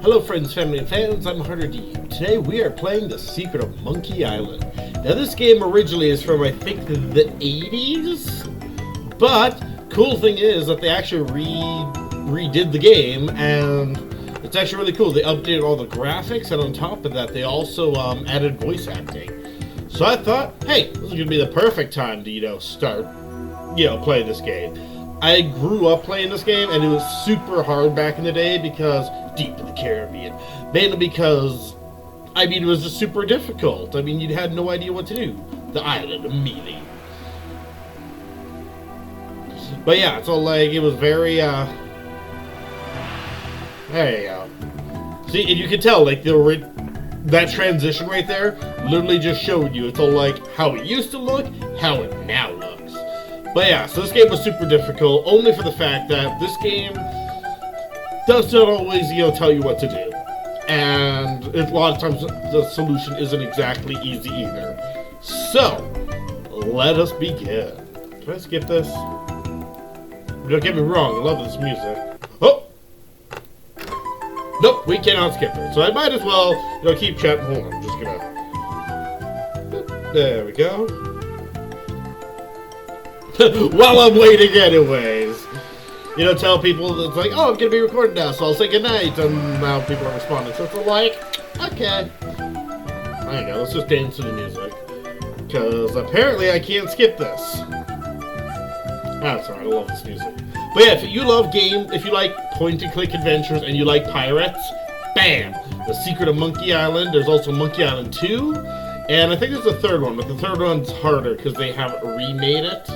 Hello friends, family, and fans, I'm Harder D. Today we are playing The Secret of Monkey Island. Now this game originally is from I think the 80s, but cool thing is that they actually redid the game, and it's actually really cool. They updated all the graphics, and on top of that they also added voice acting. So I thought, hey, this is going to be the perfect time to, start, playing this game. I grew up playing this game, and it was super hard back in the day because deep in the Caribbean. Mainly because, it was just super difficult. You had no idea what to do. The island of Mealy. But yeah, so it was very, there you go. See, and you can tell, that transition right there literally just showed you. It's all how it used to look, how it now looks. But yeah, so this game was super difficult, only for the fact that this game does not always, tell you what to do. And a lot of times the solution isn't exactly easy either. So, let us begin. Can I skip this? Don't get me wrong, I love this music. Oh! Nope, we cannot skip it. So I might as well, keep chatting. Hold on, I'm just gonna... There we go. While I'm waiting anyways. Tell people it's oh, I'm gonna be recording now, so I'll say goodnight, and now people are responding. So it's okay. There you go, let's just dance to the music. Because apparently I can't skip this. That's alright, I love this music. But yeah, if you love if you like point-and-click adventures and you like pirates, bam! The Secret of Monkey Island. There's also Monkey Island 2, and I think there's a third one, but the third one's harder because they haven't remade it.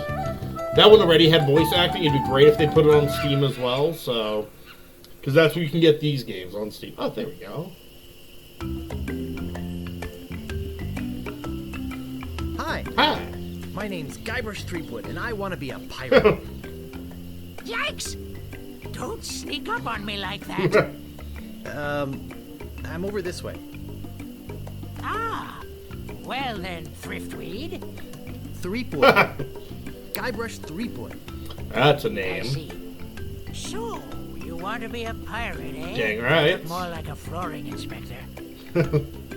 That one already had voice acting. It'd be great if they put it on Steam as well, so... Because that's where you can get these games, on Steam. Oh, there we go. Hi. Hi. My name's Guybrush Threepwood, and I want to be a pirate. Yikes! Don't sneak up on me like that. I'm over this way. Ah, well then, Thriftweed. Threepwood. Guybrush Threepwood. That's a I name. see. So, you want to be a pirate, eh? Dang right. More like a flooring inspector.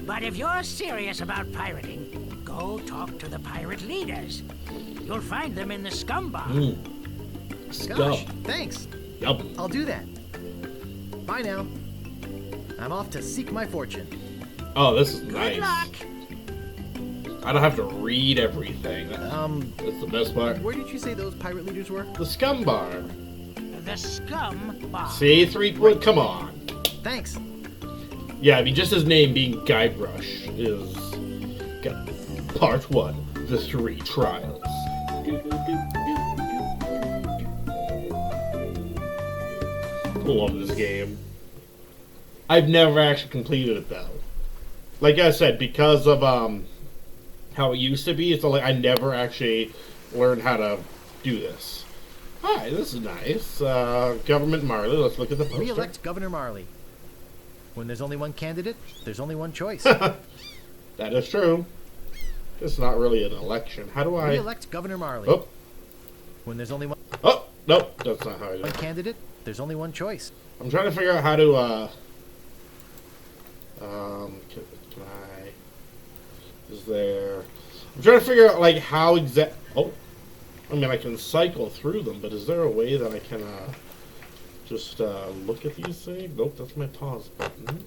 But if you're serious about pirating, go talk to the pirate leaders. You'll find them in the scum bar. Gosh, thanks. Yup. I'll do that. Bye now. I'm off to seek my fortune. Oh, this is Good nice. luck. I don't have to read everything. That's the best part. Where did you say those pirate leaders were? The scum bar. The scum bar. See, Threepwood, come on. Thanks. Yeah, just his name being Guybrush is part 1, the 3 trials. I love this game. I've never actually completed it though. Like I said, because of how it used to be, it's I never actually learned how to do this. Hi, this is nice. Government Marley. Let's look at the poster. Re-elect Governor Marley. When there's only one candidate, there's only one choice. That is true. It's not really an election. How do I... Re-elect Governor Marley. Oh. When there's only one Nope. That's not how I do it. candidate, there's only one choice. I'm trying to figure out how to, can I... Is there... I'm trying to figure out, how exact... Oh. I can cycle through them, but is there a way that I can, just, look at these things? Nope, that's my pause button.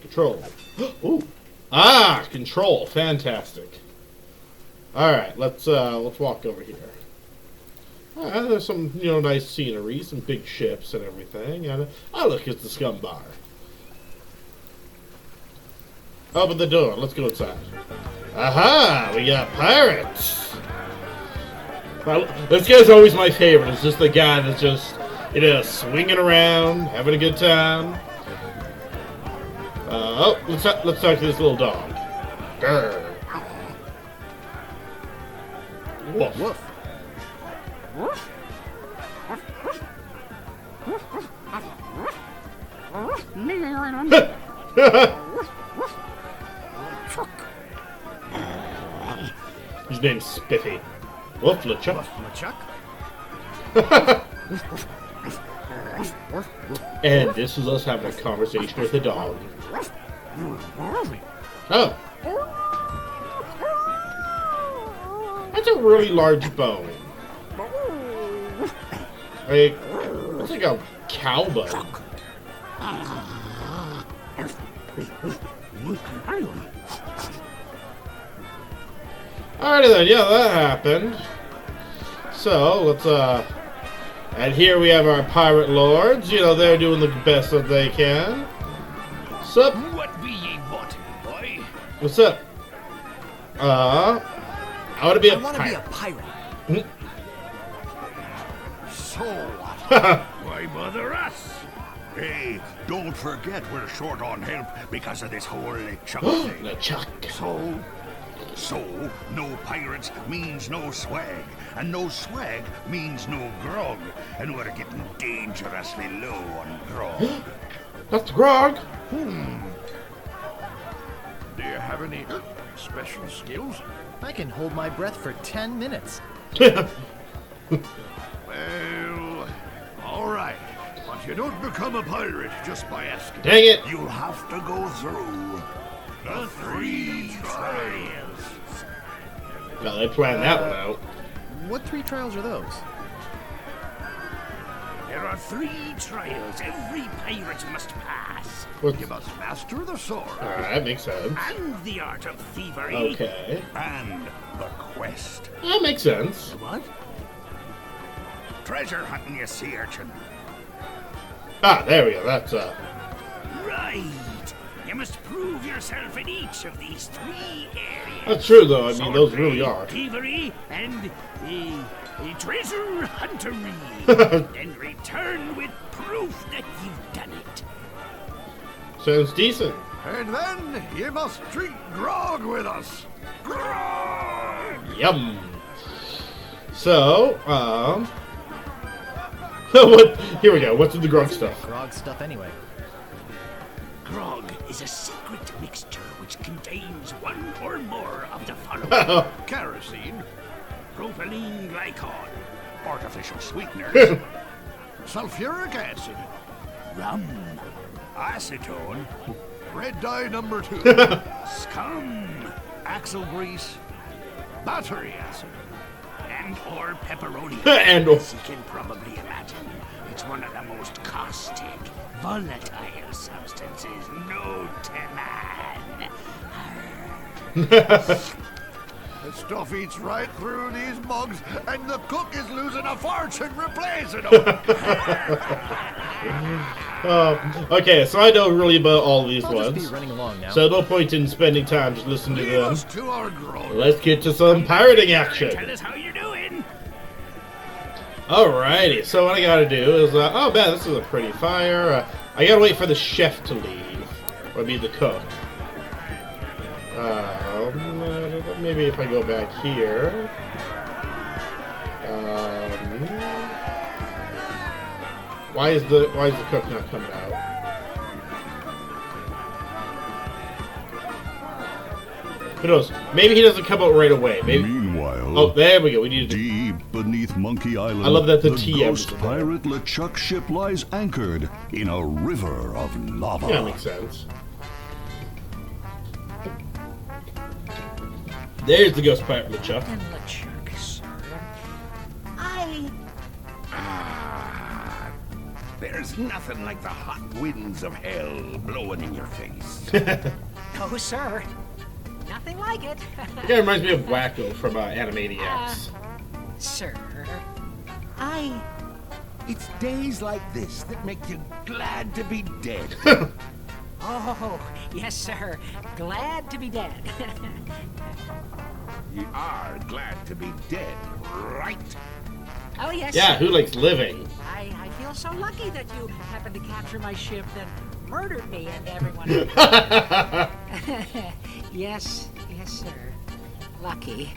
Control. Ooh. Ah! Control. Fantastic. Alright, let's walk over here. There's some, nice scenery, some big ships and everything. And, look, it's the scum bar. Open the door. Let's go inside. Aha! We got pirates! Well, this guy's always my favorite. It's just the guy that's just, swinging around, having a good time. Let's talk to this little dog. Grr. Woof. Woof. His name's Spiffy. Woof, LeChuck. Woof, LeChuck. And this is us having a conversation with the dog. Oh. That's a really large bone. Like, it's like a cow bone. Alrighty then, yeah, that happened. So, let's, and here we have our pirate lords. You know, they're doing the best that they can. Sup? What be ye wanting, boy? What's up? I want to be a I want to be a pirate. pirate. So what? Why bother us? Hey, don't forget we're short on help because of this whole LeChuck thing. LeChuck. So, no pirates means no swag, and no swag means no grog, and we're getting dangerously low on grog. That's grog. Do you have any special skills? I can hold my breath for 10 minutes. Well, all right. But you don't become a pirate just by asking. Dang it. You'll have to go through the 3 trials. Well, they planned that one out. What 3 trials are those? There are 3 trials every pirate must pass. What's- You must master the sword. Alright, that makes sense. And the art of thievery. Okay. And the quest. That makes sense. What? Treasure hunting, you sea urchin. Ah, there we go. That's, Right. You must prove yourself in each of these 3 areas. That's true, though. I mean, those really are. Thievery and treasure huntery. And return with proof that you've done it. Sounds decent. And then you must drink grog with us. Grog! Yum. So, what? Here we go. What's in the grog stuff? Grog stuff anyway. Grog is a secret mixture which contains one or more of the following: Kerosene, propylene glycol, artificial sweeteners, sulfuric acid, rum, acetone, red dye number 2, scum, axle grease, battery acid. and or pepperoni. And or- As you can probably imagine, it's one of the most caustic, volatile substances known to man. The stuff eats right through these mugs, and the cook is losing a fortune replacing them. Okay, so I know really about all these I'll just ones. be running along now. So no point in spending time just listening to Leave them. us to our grog. Let's get to some pirating action. Tell us how you're doing. Alrighty, so what I gotta do is, oh man, this is a pretty fire. I gotta wait for the chef to leave, or be the cook. Maybe if I go back here. Why is the cook not coming out? Who knows? Maybe he doesn't come out right away. Maybe. Meanwhile, Oh, there we go. We need to. deep beneath Monkey Island, I love that the the TM ghost is in there. pirate LeChuck ship lies anchored in a river of lava. Yeah, makes sense. There's the ghost pirate LeChuck. And LeChuck, sir. There's nothing like the hot winds of hell blowing in your face. No, sir. Nothing like it. That guy reminds me of Wacko from Animaniacs. Sir. It's days like this that make you glad to be dead. Oh, yes, sir. Glad to be dead. You are glad to be dead, right? Oh, yes, Yeah, sir. who likes living? I feel so lucky that you happened to capture my ship and murdered me and everyone. Yes, sir. Lucky.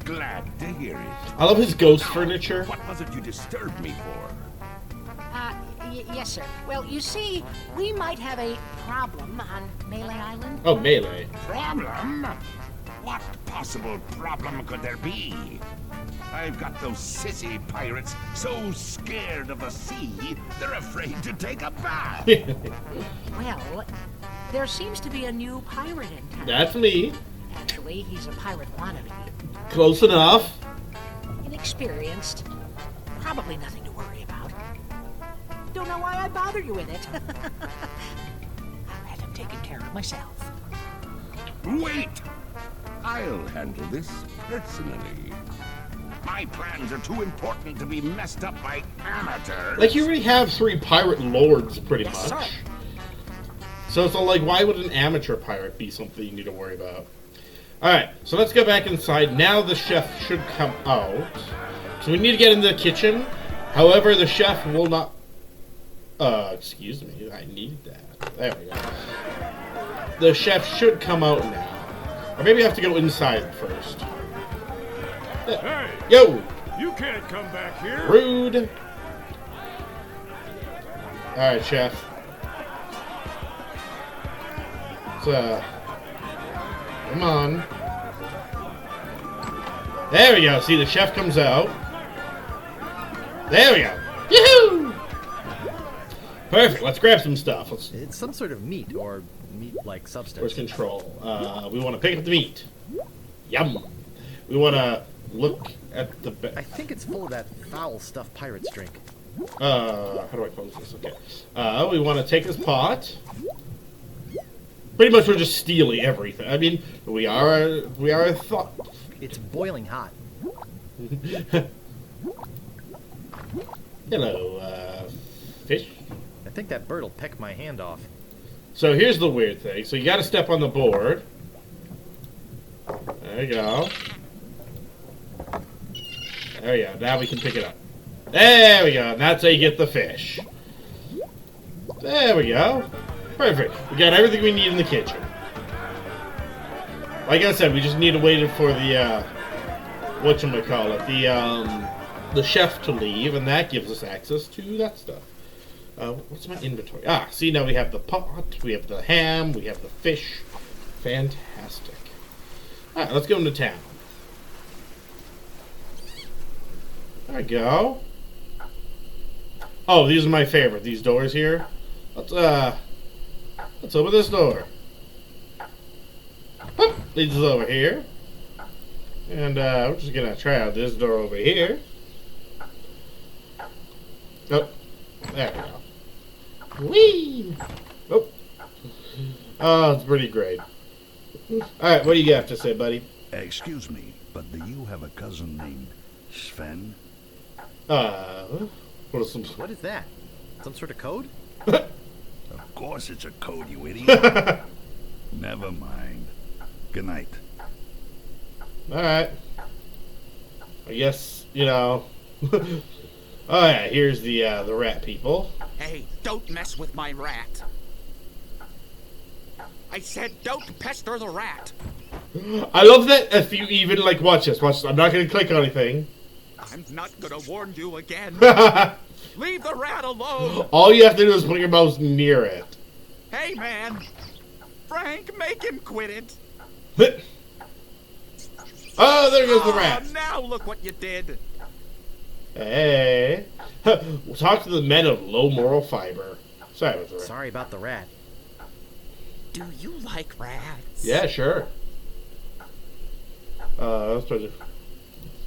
Glad to hear it. I love his ghost furniture. What was it you disturbed me for? Yes, sir. Well, you see, we might have a problem on Melee Island. Oh, melee. Problem? What possible problem could there be? I've got those sissy pirates so scared of the sea, they're afraid to take a bath. Well, there seems to be a new pirate in town. That's me. Actually, he's a pirate wannabe. Close enough. Inexperienced. Probably nothing to worry about. Don't know why I bother you with it. I'll have him taken care of myself. Wait! I'll handle this personally. My plans are too important to be messed up by amateurs. Like, you already have 3 pirate lords, pretty Yes, much. sir. So it's like, why would an amateur pirate be something you need to worry about? Alright, so let's go back inside. Now the chef should come out. So we need to get in the kitchen. However, the chef will not... excuse me, I need that. There we go. The chef should come out now. Or maybe I have to go inside first. Hey! Yo! You can't come back here! Rude! Alright, chef. So, come on. There we go. See, the chef comes out. There we go. Yoo-hoo! Perfect. Let's grab some stuff. It's some sort of meat or meat-like substance. Where's control? We want to pick up the meat. Yum. We want to look at the... I think it's full of that foul stuff pirates drink. How do I close this? Okay. We want to take this pot. Pretty much we're just stealing everything. I mean, we are a thought. It's boiling hot. Hello, fish. I think that bird will peck my hand off. So here's the weird thing. So you got to step on the board. There you go. There we go. Now we can pick it up. There we go. And that's how you get the fish. There we go. Perfect. We got everything we need in the kitchen. Like I said, we just need to wait for the whatchamacallit, the chef to leave, and that gives us access to that stuff. What's my inventory? Ah, see, now we have the pot, we have the ham, we have the fish. Fantastic. Alright, let's go into town. There we go. Oh, these are my favorite, these doors here. Let's open this door. Boop, leads us over here. And we're just gonna try out this door over here. Oh, there we go. Whee! Oh. Oh, it's pretty great. Alright, what do you have to say, buddy? Excuse me, but do you have a cousin named Sven? What is some... What is that? Some sort of code? Of course it's a code, you idiot. Never mind. Good night. Alright. I guess, you know... Oh yeah, here's the rat people. Hey, don't mess with my rat. I said don't pester the rat. I love that if you even, like, watch this. I'm not gonna click on anything. I'm not gonna warn you again. Leave the rat alone. All you have to do is put your mouse near it. Hey, man. Frank, make him quit it. Oh, there goes the rat. Now look what you did. Hey. We'll talk to the men of low moral fiber. Sorry about the rat. Sorry about the rat. Do you like rats? Yeah, sure. Let's try to...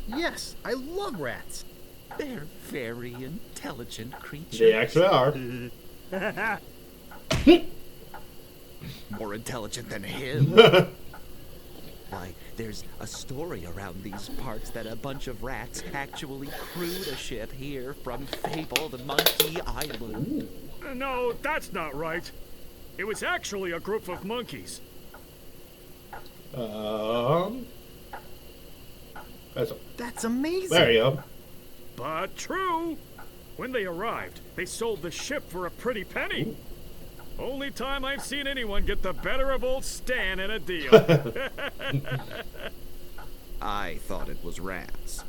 Yes, I love rats. They're very intelligent creatures. They actually are. More intelligent than him. Why, there's a story around these parts that a bunch of rats actually crewed a ship here from fabled Monkey Island. No, that's not right. It was actually a group of monkeys. That's amazing. There you go. But true. When they arrived, they sold the ship for a pretty penny. Only time I've seen anyone get the better of old Stan in a deal. I thought it was rats.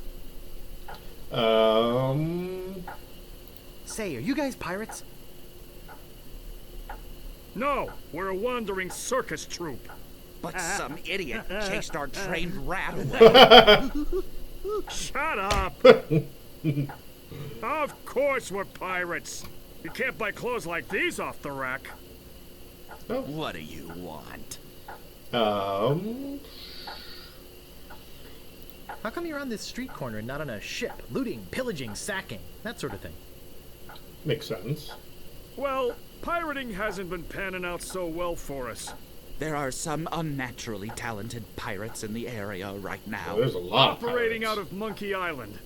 Say, are you guys pirates? No, we're a wandering circus troupe. But some idiot chased our trained rat away. Shut up! Of course we're pirates. You can't buy clothes like these off the rack. What do you want? How come you're on this street corner and not on a ship? Looting, pillaging, sacking, that sort of thing. Makes sense. Well, pirating hasn't been panning out so well for us. There are some unnaturally talented pirates in the area right now. Well, there's a lot Operating of out pirates. of Monkey Island.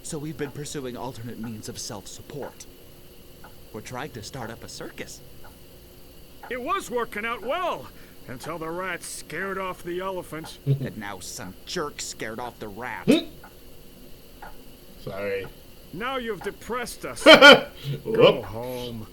So we've been pursuing alternate means of self-support. We're trying to start up a circus. It was working out well, until the rats scared off the elephant. And now some jerk scared off the rat. Sorry. Now you've depressed us. Whoop. Go home.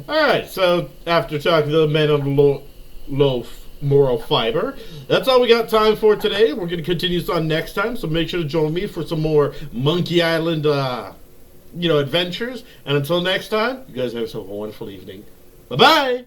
Alright, so after talking to the men of low moral fiber, that's all we got time for today. We're going to continue this on next time, so make sure to join me for some more Monkey Island, adventures. And until next time, you guys have yourself a wonderful evening. Bye-bye!